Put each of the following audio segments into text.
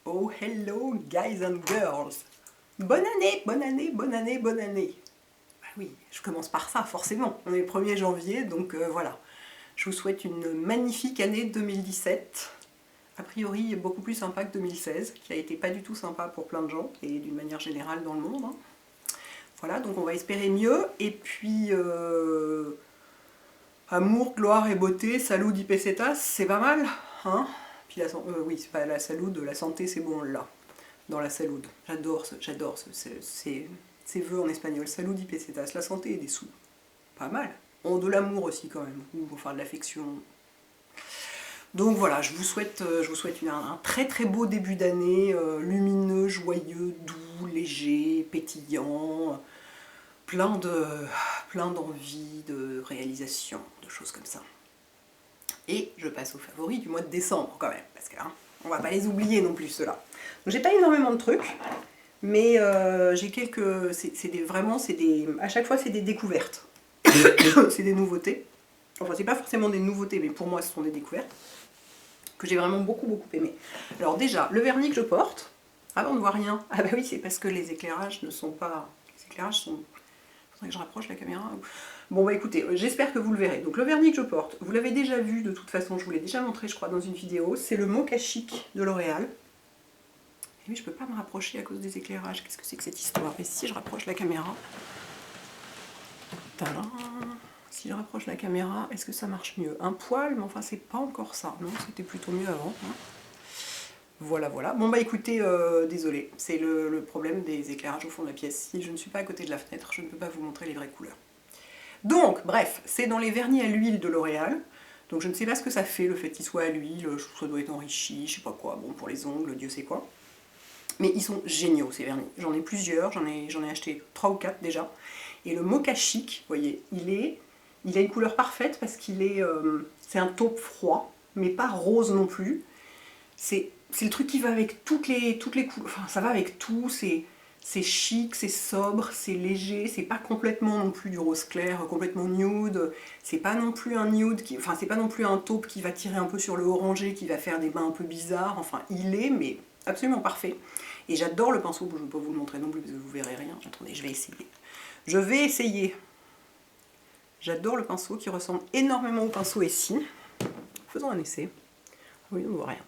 Oh hello guys and girls. Bonne année, bonne année, bonne année, bonne année. Bah oui, je commence par ça forcément. On est le 1er janvier, donc voilà. Je vous souhaite une magnifique année 2017. A priori beaucoup plus sympa que 2016, qui a été pas du tout sympa pour plein de gens, et d'une manière générale dans le monde. Hein. Voilà, donc on va espérer mieux, et puis amour, gloire et beauté, salud y pesetas, c'est pas mal, hein. Puis oui, c'est pas la salud, la santé c'est bon là, dans la salud. J'adore ces vœux en espagnol, salud y pesetas, la santé et des sous. Pas mal. On de l'amour aussi quand même, ou enfin de l'affection. Donc voilà, je vous souhaite un très très beau début d'année, lumineux, joyeux, doux, léger, pétillant, plein d'envie, de réalisation, de choses comme ça. Et je passe aux favoris du mois de décembre quand même, parce que on va pas les oublier non plus ceux-là. Donc j'ai pas énormément de trucs, mais j'ai quelques... à chaque fois c'est des découvertes. C'est des nouveautés. Enfin c'est pas forcément des nouveautés, mais pour moi ce sont des découvertes que j'ai vraiment beaucoup aimé. Alors déjà, le vernis que je porte, on ne voit rien. Ah bah oui, c'est parce que les éclairages ne sont pas... Les éclairages sont... Faudrait que je rapproche la caméra. Bon bah écoutez, j'espère que vous le verrez. Donc le vernis que je porte, vous l'avez déjà vu de toute façon, je vous l'ai déjà montré je crois dans une vidéo, c'est le Mocha Chic de L'Oréal. Et oui, je peux pas me rapprocher à cause des éclairages, qu'est-ce que c'est que cette histoire? Et si je rapproche la caméra... Tadam. Si je rapproche la caméra, est-ce que ça marche mieux? Un poil, mais enfin c'est pas encore ça, non? C'était plutôt mieux avant. Hein. Voilà, voilà. Bon bah écoutez, désolé, c'est le problème des éclairages au fond de la pièce. Si je ne suis pas à côté de la fenêtre, je ne peux pas vous montrer les vraies couleurs. Donc, bref, c'est dans les vernis à l'huile de L'Oréal. Donc je ne sais pas ce que ça fait, le fait qu'il soit à l'huile, je trouve que ça doit être enrichi, je sais pas quoi, bon pour les ongles, Dieu sait quoi. Mais ils sont géniaux ces vernis. J'en ai plusieurs, j'en ai acheté 3 ou 4 déjà. Et le Mocha Chic, vous voyez, il a une couleur parfaite parce qu'il est... c'est un taupe froid, mais pas rose non plus. C'est le truc qui va avec toutes les couleurs, enfin ça va avec tout, c'est chic, c'est sobre, c'est léger, c'est pas complètement non plus du rose clair, complètement nude, c'est pas non plus un nude, enfin c'est pas non plus un taupe qui va tirer un peu sur le orangé, qui va faire des bains un peu bizarres, enfin il est mais absolument parfait. Et j'adore le pinceau, je ne vais pas vous le montrer non plus parce que vous verrez rien, attendez, je vais essayer. Je vais essayer. J'adore le pinceau qui ressemble énormément au pinceau ici. Faisons un essai. Oui, on ne voit rien.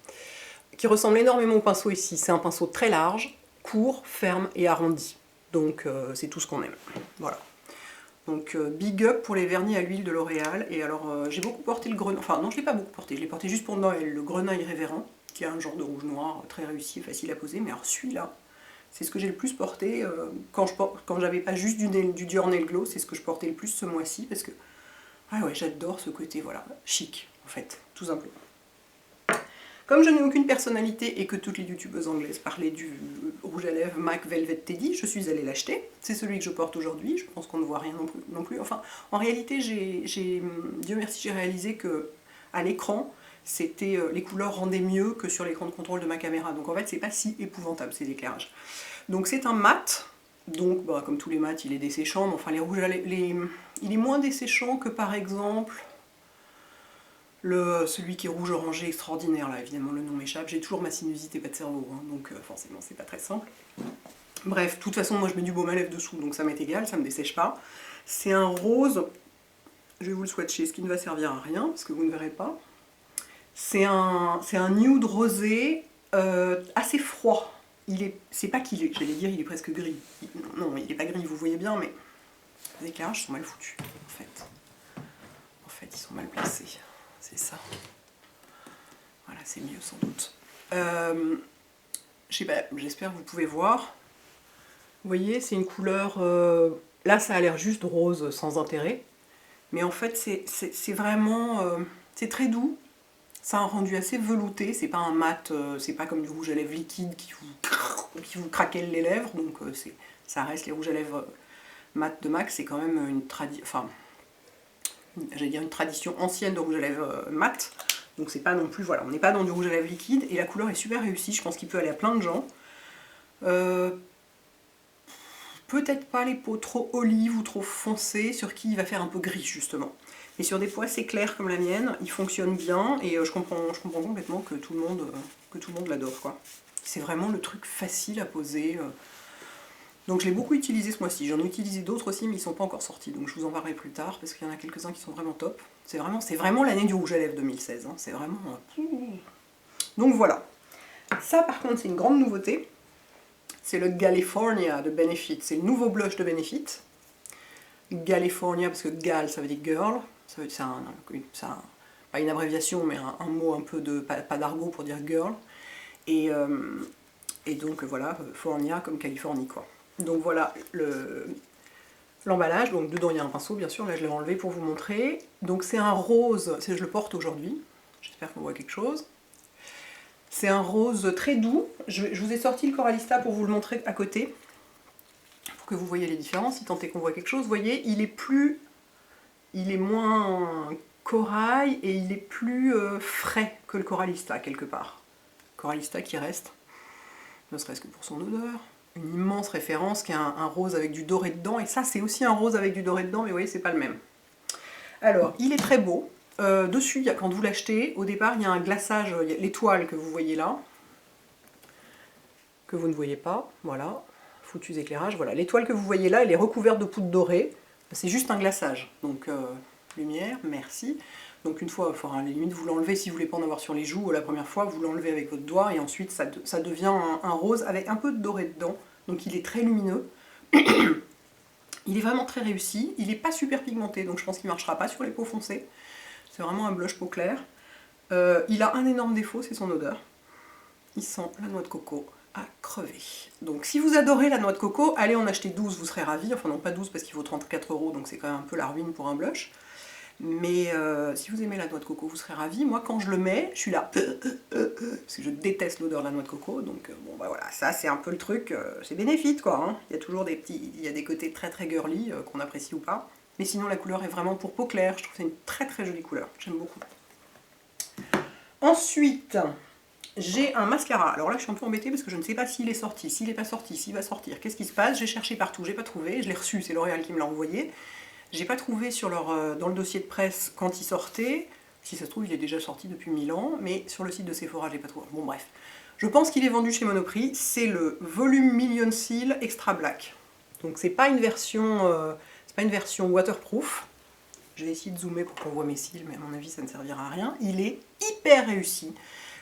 Qui ressemble énormément au pinceau ici. C'est un pinceau très large, court, ferme et arrondi. Donc c'est tout ce qu'on aime. Voilà. Donc big up pour les vernis à l'huile de L'Oréal. Et alors j'ai beaucoup porté le grenaille. Enfin non, je ne l'ai pas beaucoup porté. Je l'ai porté juste pour Noël. Le grenaille révérend, qui est un genre de rouge noir très réussi, facile à poser. Mais alors celui-là, c'est ce que j'ai le plus porté quand j'avais pas juste du Dior Nail Glow, c'est ce que je portais le plus ce mois-ci parce que ouais, j'adore ce côté voilà, chic en fait, tout simplement. Comme je n'ai aucune personnalité et que toutes les youtubeuses anglaises parlaient du rouge à lèvres MAC Velvet Teddy, je suis allée l'acheter. C'est celui que je porte aujourd'hui, je pense qu'on ne voit rien non plus. Enfin, en réalité, Dieu merci, j'ai réalisé que à l'écran, les couleurs rendaient mieux que sur l'écran de contrôle de ma caméra. Donc en fait, c'est pas si épouvantable ces éclairages. Donc c'est un mat, donc bah, comme tous les mats, il est desséchant, mais enfin les rouges à lèvres, il est moins desséchant que par exemple celui qui est rouge orangé extraordinaire, là évidemment le nom m'échappe, j'ai toujours ma sinusite et pas de cerveau, hein, donc forcément c'est pas très simple. Bref, de toute façon moi je mets du baume à lèvres dessous, donc ça m'est égal, ça me dessèche pas. C'est un rose, je vais vous le swatcher, ce qui ne va servir à rien, parce que vous ne verrez pas. C'est un nude rosé assez froid. C'est pas qu'il est, j'allais dire il est presque gris. Non, il est pas gris, vous voyez bien, mais les éclairages sont mal foutus, en fait. En fait, ils sont mal placés. C'est ça. Voilà, c'est mieux sans doute. Je sais pas, j'espère que vous pouvez voir. Vous voyez, c'est une couleur... là, ça a l'air juste rose, sans intérêt. Mais en fait, c'est vraiment... c'est très doux. Ça a un rendu assez velouté, c'est pas un mat, c'est pas comme du rouge à lèvres liquide qui vous craquelle les lèvres, donc ça reste les rouges à lèvres mat de MAC, c'est quand même une tradition ancienne de rouge à lèvres mat, donc c'est pas non plus, voilà, on n'est pas dans du rouge à lèvres liquide, et la couleur est super réussie, je pense qu'il peut aller à plein de gens. Peut-être pas les peaux trop olives ou trop foncées, sur qui il va faire un peu gris justement. Mais sur des peaux assez claires comme la mienne, il fonctionne bien et je comprends complètement que tout le monde l'adore, quoi. C'est vraiment le truc facile à poser. Donc je l'ai beaucoup utilisé ce mois-ci. J'en ai utilisé d'autres aussi, mais ils ne sont pas encore sortis. Donc je vous en parlerai plus tard, parce qu'il y en a quelques-uns qui sont vraiment top. C'est vraiment l'année du rouge à lèvres 2016. Hein. C'est vraiment... Donc voilà. Ça par contre, c'est une grande nouveauté. C'est le California de Benefit. C'est le nouveau blush de Benefit. California, parce que Gal, ça veut dire girl. C'est pas une abréviation, mais un mot un peu de... pas d'argot pour dire girl. Et donc voilà, Fornia comme Californie, quoi. Donc voilà l'emballage. Donc dedans il y a un pinceau, bien sûr. Là je l'ai enlevé pour vous montrer. Donc c'est un rose, je le porte aujourd'hui. J'espère qu'on voit quelque chose. C'est un rose très doux. Je vous ai sorti le Coralista pour vous le montrer à côté, pour que vous voyez les différences, si tant est qu'on voit quelque chose. Vous voyez, il est moins corail et il est plus frais que le Coralista, quelque part. Coralista qui reste, ne serait-ce que pour son odeur. Une immense référence qui est un rose avec du doré dedans. Et ça, c'est aussi un rose avec du doré dedans, mais vous voyez, c'est pas le même. Alors, il est très beau. Dessus, quand vous l'achetez, au départ, il y a un glaçage, l'étoile que vous voyez là, que vous ne voyez pas, voilà, foutus éclairage, voilà. L'étoile que vous voyez là, elle est recouverte de poudre dorée, c'est juste un glaçage. Donc, lumière, merci. Donc une fois, il faudra à la limite vous l'enlever si vous voulez pas en avoir sur les joues. La première fois, vous l'enlevez avec votre doigt et ensuite ça devient un rose avec un peu de doré dedans. Donc il est très lumineux. Il est vraiment très réussi. Il n'est pas super pigmenté, donc je pense qu'il ne marchera pas sur les peaux foncées. C'est vraiment un blush peau claire. Il a un énorme défaut, c'est son odeur. Il sent la noix de coco à crever. Donc si vous adorez la noix de coco, allez en acheter 12, vous serez ravis. Enfin non, pas 12 parce qu'il vaut 34 €, donc c'est quand même un peu la ruine pour un blush. Mais si vous aimez la noix de coco, vous serez ravis. Moi, quand je le mets, je suis là, parce que je déteste l'odeur de la noix de coco. Donc bon, bah voilà, ça c'est un peu le truc, c'est bénéfique quoi. Hein. Il y a toujours il y a des côtés très très girly qu'on apprécie ou pas. Mais sinon, la couleur est vraiment pour peau claire. Je trouve que c'est une très très jolie couleur. J'aime beaucoup. Ensuite, j'ai un mascara. Alors là, je suis un peu embêtée parce que je ne sais pas s'il est sorti, s'il n'est pas sorti, s'il va sortir. Qu'est-ce qui se passe? J'ai cherché partout, j'ai pas trouvé. Je l'ai reçu, c'est L'Oréal qui me l'a envoyé. J'ai pas trouvé dans le dossier de presse quand il sortait. Si ça se trouve, il est déjà sorti depuis 1000 ans. Mais sur le site de Sephora, j'ai pas trouvé. Bon, bref. Je pense qu'il est vendu chez Monoprix. C'est le Volume Million Seal Extra Black. Donc c'est pas une version waterproof. Je vais essayer de zoomer pour qu'on voit mes cils, mais à mon avis, ça ne servira à rien. Il est hyper réussi.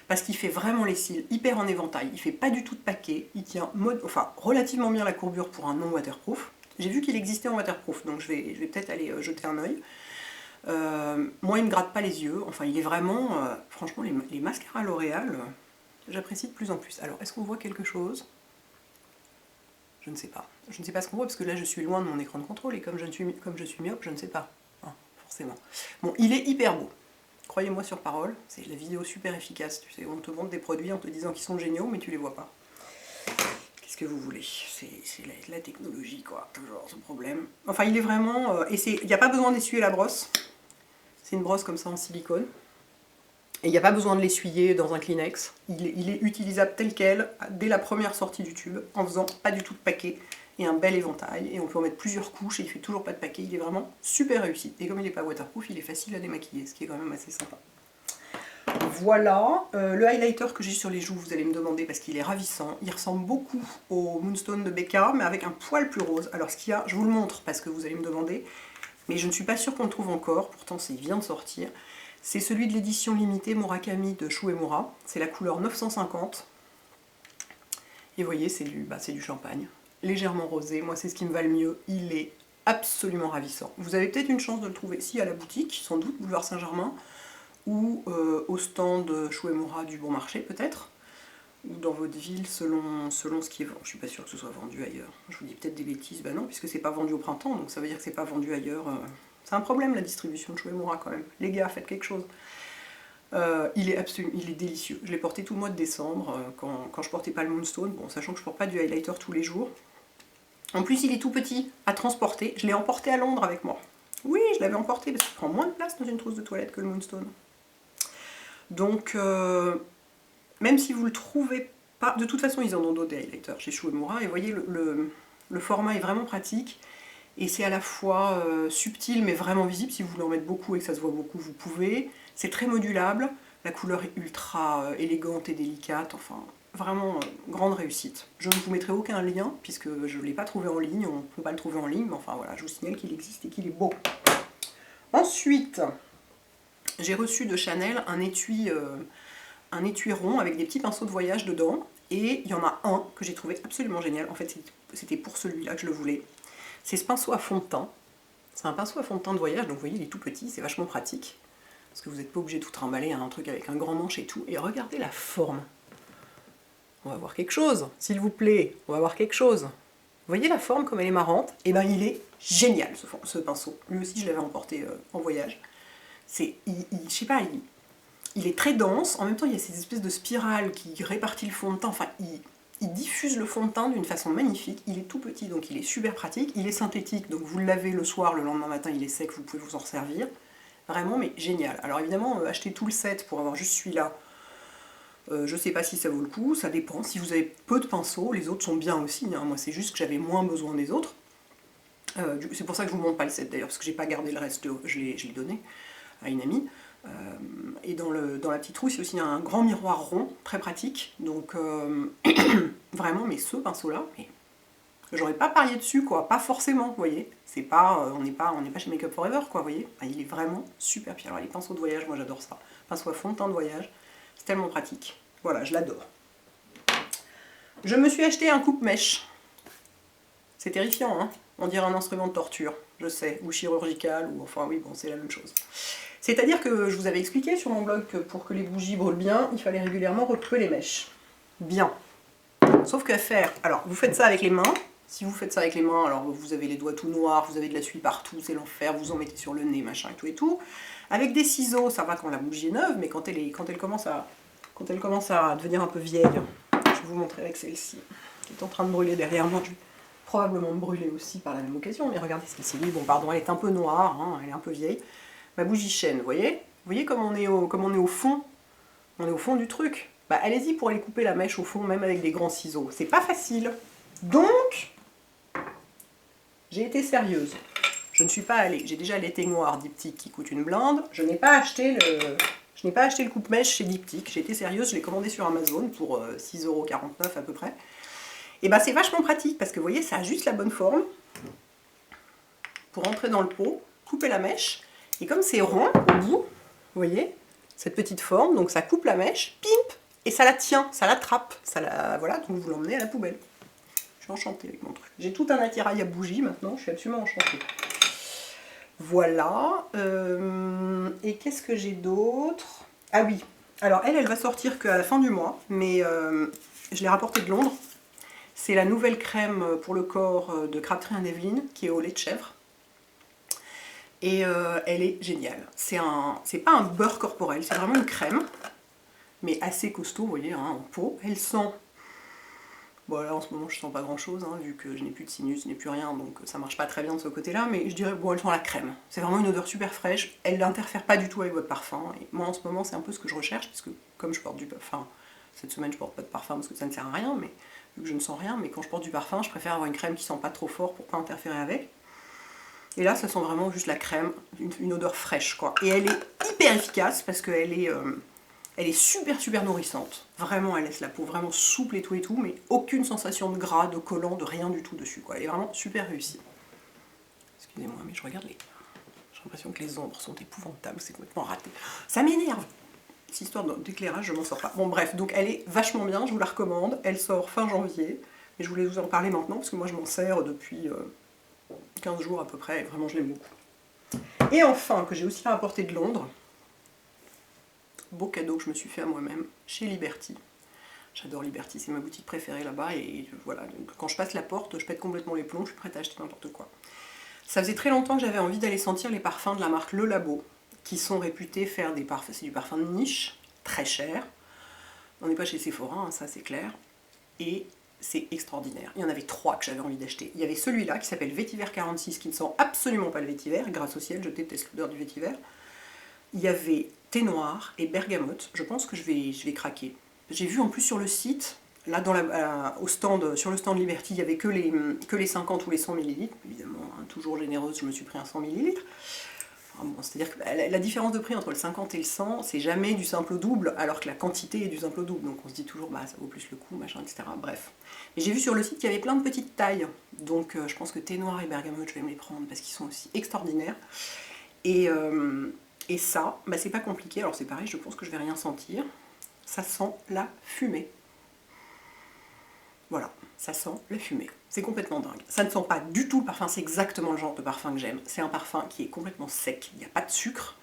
Parce qu'il fait vraiment les cils hyper en éventail. Il fait pas du tout de paquet. Il tient relativement bien la courbure pour un non waterproof. J'ai vu qu'il existait en waterproof, donc je vais peut-être aller jeter un œil. Moi, il ne me gratte pas les yeux. Enfin, il est vraiment... franchement, les mascaras L'Oréal, j'apprécie de plus en plus. Alors, est-ce qu'on voit quelque chose? Je ne sais pas. Je ne sais pas ce qu'on voit, parce que là, je suis loin de mon écran de contrôle, et comme je suis myope, je ne sais pas. Hein, forcément. Bon, il est hyper beau. Croyez-moi sur parole, c'est la vidéo super efficace. Tu sais, on te montre des produits en te disant qu'ils sont géniaux, mais tu les vois pas. Qu'est-ce que vous voulez? C'est la technologie, quoi, toujours ce problème. Enfin, il est vraiment... il n'y a pas besoin d'essuyer la brosse. C'est une brosse comme ça en silicone. Et il n'y a pas besoin de l'essuyer dans un Kleenex. Il est utilisable tel quel, dès la première sortie du tube, en faisant pas du tout de paquet, et un bel éventail. Et on peut en mettre plusieurs couches, et il fait toujours pas de paquet. Il est vraiment super réussi. Et comme il n'est pas waterproof, il est facile à démaquiller, ce qui est quand même assez sympa. Voilà, le highlighter que j'ai sur les joues, vous allez me demander parce qu'il est ravissant. Il ressemble beaucoup au Moonstone de Becca, mais avec un poil plus rose. Alors ce qu'il y a, je vous le montre parce que vous allez me demander, mais je ne suis pas sûre qu'on le trouve encore, pourtant il vient de sortir. C'est celui de l'édition limitée Murakami de Shu Uemura. C'est la couleur 950. Et vous voyez, c'est du champagne, légèrement rosé. Moi, c'est ce qui me va le mieux. Il est absolument ravissant. Vous avez peut-être une chance de le trouver ici à la boutique, sans doute, boulevard Saint-Germain, ou au stand Shu Uemura du Bon Marché peut-être, ou dans votre ville selon ce qui est vendu. Je suis pas sûre que ce soit vendu ailleurs. Je vous dis peut-être des bêtises, bah non, puisque c'est pas vendu au printemps, donc ça veut dire que c'est pas vendu ailleurs. C'est un problème la distribution de Shu Uemura quand même. Les gars, faites quelque chose. Il est délicieux. Je l'ai porté tout le mois de décembre, quand je portais pas le Moonstone, bon, sachant que je porte pas du highlighter tous les jours. En plus, il est tout petit à transporter. Je l'ai emporté à Londres avec moi. Oui, je l'avais emporté parce qu'il prend moins de place dans une trousse de toilette que le Moonstone. Donc, même si vous ne le trouvez pas, de toute façon ils en ont d'autres des highlighters chez Shu Uemura, et vous voyez le format est vraiment pratique, et c'est à la fois subtil mais vraiment visible. Si vous voulez en mettre beaucoup et que ça se voit beaucoup, vous pouvez. C'est très modulable, la couleur est ultra élégante et délicate, enfin vraiment grande réussite. Je ne vous mettrai aucun lien, puisque je ne l'ai pas trouvé en ligne, on ne peut pas le trouver en ligne, mais enfin voilà, je vous signale qu'il existe et qu'il est beau. Ensuite, j'ai reçu de Chanel un étui rond avec des petits pinceaux de voyage dedans, et il y en a un que j'ai trouvé absolument génial. En fait, c'était pour celui-là que je le voulais. C'est ce pinceau à fond de teint. C'est un pinceau à fond de teint de voyage, donc vous voyez, il est tout petit, c'est vachement pratique. Parce que vous n'êtes pas obligé de tout trimballer, hein, un truc avec un grand manche et tout. Et regardez la forme. On va voir quelque chose, s'il vous plaît, on va voir quelque chose. Vous voyez la forme comme elle est marrante? Et ben il est génial ce pinceau. Lui aussi je l'avais emporté en voyage. Je sais pas, il est très dense, en même temps il y a ces espèces de spirales qui répartit le fond de teint, enfin il diffuse le fond de teint d'une façon magnifique, il est tout petit donc il est super pratique, il est synthétique donc vous le lavez le soir, le lendemain matin il est sec, vous pouvez vous en servir. Vraiment mais génial. Alors évidemment acheter tout le set pour avoir juste celui-là, je sais pas si ça vaut le coup, ça dépend. Si vous avez peu de pinceaux, les autres sont bien aussi, hein. Moi c'est juste que j'avais moins besoin des autres. C'est pour ça que je vous montre pas le set d'ailleurs, parce que j'ai pas gardé le reste, je l'ai donné à une amie. Et dans la petite trousse, il y a aussi un grand miroir rond, très pratique. Donc vraiment, mais ce pinceau-là, j'aurais pas parié dessus, quoi. Pas forcément, vous voyez. C'est pas, on n'est pas chez Make Up Forever, quoi, vous voyez. Il est vraiment super bien. Alors les pinceaux de voyage, moi j'adore ça. Pinceau à fond de teint de voyage. C'est tellement pratique. Voilà, je l'adore. Je me suis acheté un coupe-mèche. C'est terrifiant, hein. On dirait un instrument de torture, je sais, ou chirurgical, ou enfin oui, bon, c'est la même chose. C'est-à-dire que je vous avais expliqué sur mon blog que pour que les bougies brûlent bien, il fallait régulièrement recouper les mèches. Bien. Sauf qu'à faire, alors vous faites ça avec les mains. Si vous faites ça avec les mains, alors vous avez les doigts tout noirs, vous avez de la suie partout, c'est l'enfer, vous en mettez sur le nez, machin et tout et tout. Avec des ciseaux, ça va quand la bougie est neuve, mais quand elle commence à devenir un peu vieille, je vais vous montrer avec celle-ci, qui est en train de brûler derrière moi. Je vais probablement me brûler aussi par la même occasion, mais regardez celle-ci. Bon, pardon, elle est un peu noire, hein, elle est un peu vieille. Ma bougie chaîne, vous voyez? Vous voyez comme on est au fond? On est au fond du truc. Bah, allez-y pour aller couper la mèche au fond, même avec des grands ciseaux. C'est pas facile. Donc, j'ai été sérieuse. Je ne suis pas allée. J'ai déjà l'éteignoir Diptyque qui coûte une blinde. Je n'ai pas acheté le coupe-mèche chez Diptyque. J'ai été sérieuse, je l'ai commandé sur Amazon pour 6,49 € à peu près. Et bah c'est vachement pratique parce que vous voyez, ça a juste la bonne forme pour rentrer dans le pot, couper la mèche. Et comme c'est rond au bout, vous voyez, cette petite forme, donc ça coupe la mèche, pimp, et ça la tient, ça l'attrape. Voilà, donc vous l'emmenez à la poubelle. Je suis enchantée avec mon truc. J'ai tout un attirail à bougies maintenant, je suis absolument enchantée. Voilà. Et qu'est-ce que j'ai d'autre? Ah oui, alors elle va sortir qu'à la fin du mois, mais je l'ai rapportée de Londres. C'est la nouvelle crème pour le corps de Crabtree & Evelyn, qui est au lait de chèvre. Et elle est géniale. C'est pas un beurre corporel, c'est vraiment une crème, mais assez costaud, vous voyez, hein, en peau. Elle sent... Bon là en ce moment je sens pas grand chose, hein, vu que je n'ai plus de sinus, je n'ai plus rien, donc ça marche pas très bien de ce côté-là, mais je dirais, bon elle sent la crème. C'est vraiment une odeur super fraîche, elle n'interfère pas du tout avec votre parfum, et moi en ce moment c'est un peu ce que je recherche, parce que comme je porte du parfum, cette semaine je porte pas de parfum parce que ça ne sert à rien, mais vu que je ne sens rien, mais quand je porte du parfum, je préfère avoir une crème qui sent pas trop fort pour pas interférer avec. Et là ça sent vraiment juste la crème, une odeur fraîche quoi. Et elle est hyper efficace parce qu'elle est... elle est super nourrissante, vraiment elle laisse la peau vraiment souple et tout, mais aucune sensation de gras, de collant, de rien du tout dessus, quoi. Elle est vraiment super réussie. Excusez-moi, mais je regarde les... J'ai l'impression que les ombres sont épouvantables, c'est complètement raté. Ça m'énerve! Cette histoire d'éclairage, je m'en sors pas. Bon bref, donc elle est vachement bien, je vous la recommande, elle sort fin janvier, et je voulais vous en parler maintenant, parce que moi je m'en sers depuis 15 jours à peu près, et vraiment je l'aime beaucoup. Et enfin, que j'ai aussi rapporté de Londres, beau cadeau que je me suis fait à moi-même chez Liberty. J'adore Liberty, c'est ma boutique préférée là-bas et voilà, donc, quand je passe la porte, je pète complètement les plombs, je suis prête à acheter n'importe quoi. Ça faisait très longtemps que j'avais envie d'aller sentir les parfums de la marque Le Labo, qui sont réputés faire des parfums, c'est du parfum de niche, très cher. On n'est pas chez Sephora, hein, ça c'est clair. Et c'est extraordinaire. Il y en avait 3 que j'avais envie d'acheter. Il y avait celui-là qui s'appelle Vétiver 46, qui ne sent absolument pas le vétiver, grâce au ciel, je déteste l'odeur du vétiver. Il y avait thé noir et bergamote, je pense que je vais craquer. J'ai vu en plus sur le site, là sur le stand Liberty, il n'y avait que les 50 ou les 100 ml, évidemment, hein, toujours généreuse, je me suis pris un 100 ml. Enfin, bon, c'est-à-dire que la différence de prix entre le 50 et le 100, c'est jamais du simple au double, alors que la quantité est du simple au double. Donc on se dit toujours, bah ça vaut plus le coup, machin, etc. Bref. Mais j'ai vu sur le site qu'il y avait plein de petites tailles. Donc je pense que thé noir et bergamote, je vais me les prendre parce qu'ils sont aussi extraordinaires. Et ça, bah, c'est pas compliqué. Alors c'est pareil, je pense que je vais rien sentir. Ça sent la fumée. Voilà, ça sent la fumée. C'est complètement dingue. Ça ne sent pas du tout le parfum, c'est exactement le genre de parfum que j'aime. C'est un parfum qui est complètement sec, il n'y a pas de sucre.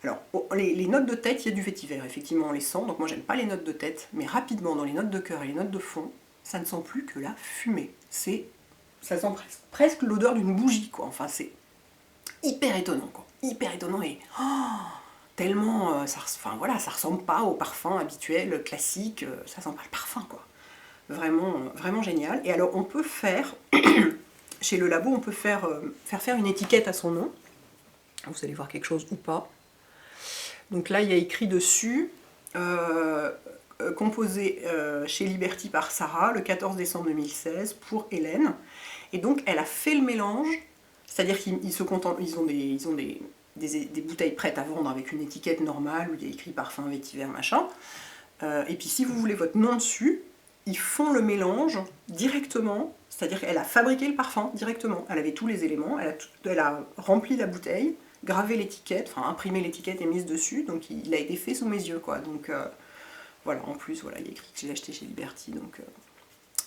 Alors, les notes de tête, il y a du vétiver, effectivement on les sent, donc moi j'aime pas les notes de tête, mais rapidement dans les notes de cœur et les notes de fond, ça ne sent plus que la fumée. Ça sent presque l'odeur d'une bougie, quoi. Enfin, c'est hyper étonnant, quoi. Hyper étonnant et tellement, enfin voilà, ça ressemble pas au parfum habituel, classique, ça sent pas le parfum, quoi. Vraiment, vraiment génial. Et alors on peut faire, chez le labo, on peut faire une étiquette à son nom. Vous allez voir quelque chose ou pas. Donc là, il y a écrit dessus, composé chez Liberty par Sarah, le 14 décembre 2016, pour Hélène. Et donc elle a fait le mélange, c'est-à-dire qu'ils se contentent, ils ont des bouteilles prêtes à vendre avec une étiquette normale, où il y a écrit parfum, vétiver, machin. Et puis si vous voulez votre nom dessus, ils font le mélange directement, c'est-à-dire qu'elle a fabriqué le parfum directement. Elle avait tous les éléments, elle a rempli la bouteille, gravé l'étiquette, enfin imprimé l'étiquette et mise dessus, donc il a été fait sous mes yeux, quoi. Donc voilà, en plus, voilà, il y a écrit que j'ai acheté chez Liberty, donc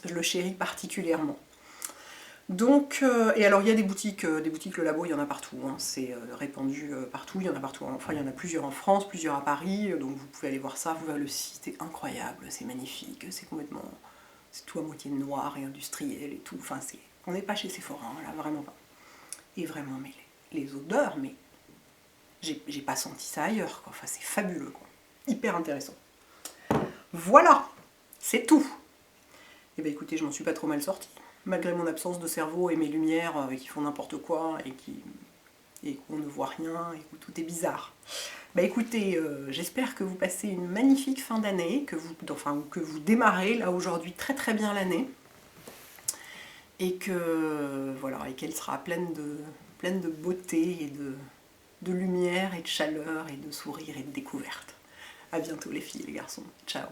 je le chéris particulièrement. Donc, et alors il y a des boutiques le labo, il y en a partout, hein, c'est répandu partout, il y en a partout, enfin il y en a plusieurs en France, plusieurs à Paris, donc vous pouvez aller voir ça, vous verrez le site, est incroyable, c'est magnifique, c'est complètement, c'est tout à moitié noir et industriel et tout, enfin on n'est pas chez Sephora, hein, là vraiment pas. Et vraiment, mais les odeurs, mais j'ai pas senti ça ailleurs, quoi. Enfin c'est fabuleux, quoi. Hyper intéressant. Voilà, c'est tout. Et bien écoutez, je m'en suis pas trop mal sortie. Malgré mon absence de cerveau et mes lumières qui font n'importe quoi et qu'on ne voit rien et où tout est bizarre. Bah écoutez, j'espère que vous passez une magnifique fin d'année, que vous démarrez là aujourd'hui très très bien l'année et que voilà, et qu'elle sera pleine de beauté et de lumière et de chaleur et de sourire et de découverte. A bientôt les filles et les garçons. Ciao.